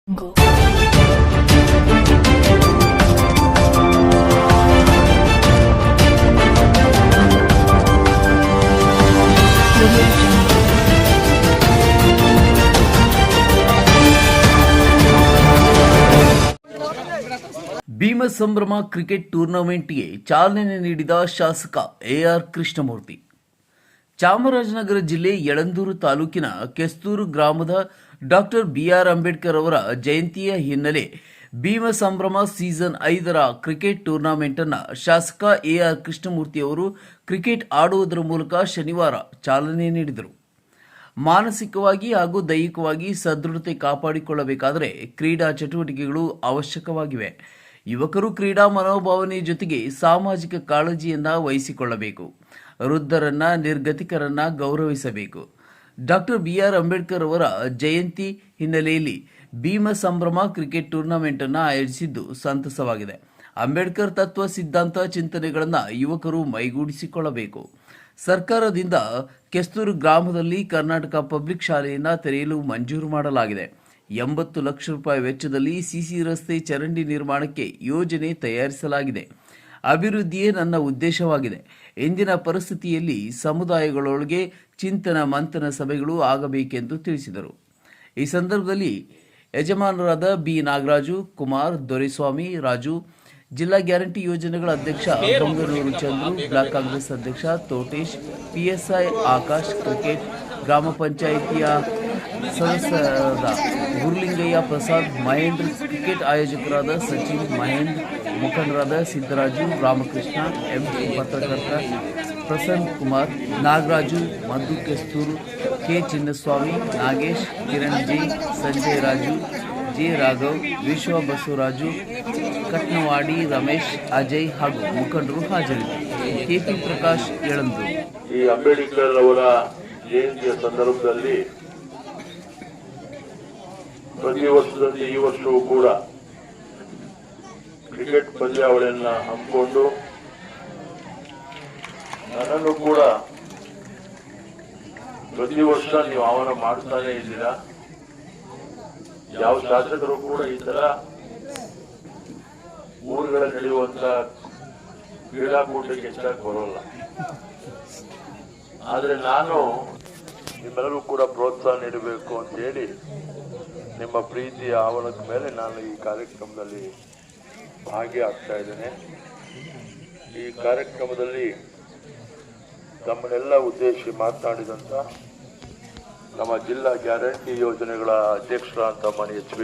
Go. ಭೀಮಸಂಭ್ರಮ cricket ಟೂರ್ನಮೆಂಟ್ಗೆ ಚಾಲನೆ ನೀಡಿದ ಶಾಸಕ ಎಆರ್ ಕೃಷ್ಣಮೂರ್ತಿ. ಚಾಮರಾಜನಗರ ಜಿಲ್ಲೆ ಯಳಂದೂರು ತಾಲೂಕಿನ ಕೆಸ್ತೂರು ಗ್ರಾಮದ ಡಾಕ್ಟರ್ ಬಿಆರ್ ಅಂಬೇಡ್ಕರ್ ಅವರ ಜಯಂತಿಯ ಹಿನ್ನೆಲೆ ಭೀಮಸಂಭ್ರಮ ಸೀಸನ್ 5ರ ಕ್ರಿಕೆಟ್ ಟೂರ್ನಮೆಂಟ್ ಅನ್ನು ಶಾಸಕ ಎಆರ್ ಕೃಷ್ಣಮೂರ್ತಿ ಅವರು ಕ್ರಿಕೆಟ್ ಆಡುವುದರ ಮೂಲಕ ಶನಿವಾರ ಚಾಲನೆ ನೀಡಿದರು. ಮಾನಸಿಕವಾಗಿ ಹಾಗೂ ದೈಹಿಕವಾಗಿ ಸದೃಢತೆ ಕಾಪಾಡಿಕೊಳ್ಳಬೇಕಾದರೆ ಕ್ರೀಡಾ ಚಟುವಟಿಕೆಗಳು ಅವಶ್ಯಕವಾಗಿವೆ. ಯುವಕರು ಕ್ರೀಡಾ ಮನೋಭಾವನೆ ಜೊತೆಗೆ ಸಾಮಾಜಿಕ ಕಾಳಜಿಯನ್ನ ವಹಿಸಿಕೊಳ್ಳಬೇಕು. ವೃದ್ಧರನ್ನ, ನಿರ್ಗತಿಕರನ್ನ ಗೌರವಿಸಬೇಕು. ಡಾಕ್ಟರ್ ಬಿಆರ್ ಅಂಬೇಡ್ಕರ್ ಅವರ ಜಯಂತಿ ಹಿನ್ನೆಲೆಯಲ್ಲಿ ಭೀಮಸಂಭ್ರಮ ಕ್ರಿಕೆಟ್ ಟೂರ್ನಮೆಂಟ್ ಅನ್ನು ಆಯೋಜಿಸಿದ್ದು ಸಂತಸವಾಗಿದೆ. ಅಂಬೇಡ್ಕರ್ ತತ್ವ ಸಿದ್ಧಾಂತ ಚಿಂತನೆಗಳನ್ನು ಯುವಕರು ಮೈಗೂಡಿಸಿಕೊಳ್ಳಬೇಕು. ಸರ್ಕಾರದಿಂದ ಕೆಸ್ತೂರು ಗ್ರಾಮದಲ್ಲಿ ಕರ್ನಾಟಕ ಪಬ್ಲಿಕ್ ಶಾಲೆಯನ್ನು ತೆರೆಯಲು ಮಂಜೂರು ಮಾಡಲಾಗಿದೆ. 80 ಲಕ್ಷ ರೂಪಾಯಿ ವೆಚ್ಚದಲ್ಲಿ ಸಿಸಿ ರಸ್ತೆ ಚರಂಡಿ ನಿರ್ಮಾಣಕ್ಕೆ ಯೋಜನೆ ತಯಾರಿಸಲಾಗಿದೆ. ಅಭಿವೃದ್ಧಿಯೇ ನನ್ನ ಉದ್ದೇಶವಾಗಿದೆ. ಇಂದಿನ ಪರಿಸ್ಥಿತಿಯಲ್ಲಿ ಸಮುದಾಯಗಳೊಳಗೆ ಚಿಂತನ ಮಂಥನ ಸಭೆಗಳು ಆಗಬೇಕೆಂದು ತಿಳಿಸಿದರು. ಈ ಸಂದರ್ಭದಲ್ಲಿ ಯಜಮಾನರಾದ ಬಿ ನಾಗರಾಜು, ಕುಮಾರ್, ದೊರೆಸ್ವಾಮಿ, ರಾಜು, ಜಿಲ್ಲಾ ಗ್ಯಾರಂಟಿ ಯೋಜನೆಗಳ ಅಧ್ಯಕ್ಷ ಬಂಗನೂರು ಚಂದ್ರು, ಬ್ಲಾಕ್ ಕಾಂಗ್ರೆಸ್ ಅಧ್ಯಕ್ಷ ತೋಟೇಶ್, ಪಿಎಸ್ಐ ಆಕಾಶ್, ಕ್ರಿಕೆಟ್ ಗ್ರಾಮ ಪಂಚಾಯಿತಿಯ ಸದಸ್ಯರಾದ ಗುರುಲಿಂಗಯ್ಯ ಪ್ರಸಾದ್, ಮಹೇಂದ್ರ, ಕ್ರಿಕೆಟ್ ಆಯೋಜಕರಾದ ಸಚಿನ್, ಮಹೇಂದ್ರ, ಮುಖಂಡರಾದ ಸಿದ್ದರಾಜು, ರಾಮಕೃಷ್ಣ, ಎಂ, ಪತ್ರಕರ್ತ Prasanna Kumar, Nagaraju, Madhu Kesturu, K Chinnaswamy, Nagesh, Kiran G, Sanjay Raju, J Raghav, Vishwa Basavaraju, Katnavadi Ramesh, Ajay ಹಾಗೂ ಮುಖಂಡರು ಹಾಜರಿದ್ದರು. ಕೆಪಿ ಪ್ರಕಾಶ್, ಯಳಂದೂರು. ಈ ಅಂಬೇಡ್ಕರ್ ಅವರ ಜಯಂತಿಯ ಸಂದರ್ಭದಲ್ಲಿ ಪ್ರತಿ ವರ್ಷದಂತೆ ಈ ವರ್ಷವೂ ಕೂಡ ಕ್ರಿಕೆಟ್ ಪಂದ್ಯಾವಳಿಯನ್ನ ಹಮ್ಮಿಕೊಂಡು ನನ್ನನ್ನು ಕೂಡ ಪ್ರತಿ ವರ್ಷ ನೀವು ಆಹ್ವಾನ ಮಾಡ್ತಾನೆ ಇದ್ದೀರಾ. ಯಾವ ಶಾಸಕರು ಕೂಡ ಈ ತರ ಊರುಗಳಲ್ಲಿ ನಡೆಯುವಂತ ಕ್ರೀಡಾಕೂಟಕ್ಕೆ ಹೆಚ್ಚಾಗಿ ಬರೋಲ್ಲ. ಆದ್ರೆ ನಾನು ನಿಮ್ಮೆಲ್ಲರೂ ಕೂಡ ಪ್ರೋತ್ಸಾಹ ನೀಡಬೇಕು ಅಂತ ಹೇಳಿ ನಿಮ್ಮ ಪ್ರೀತಿಯ ಆಹ್ವಾನದ ಮೇಲೆ ನಾನು ಈ ಕಾರ್ಯಕ್ರಮದಲ್ಲಿ ಭಾಗಿಯಾಗ್ತಾ ಇದ್ದೇನೆ. ಈ ಕಾರ್ಯಕ್ರಮದಲ್ಲಿ ತಮ್ಮನ್ನೆಲ್ಲ ಉದ್ದೇಶಿಸಿ ಮಾತನಾಡಿದಂತ ನಮ್ಮ ಜಿಲ್ಲಾ ಗ್ಯಾರಂಟಿ ಯೋಜನೆಗಳ ಅಧ್ಯಕ್ಷರಾದಂತ ಮಾನ್ಯ ಎಚ್.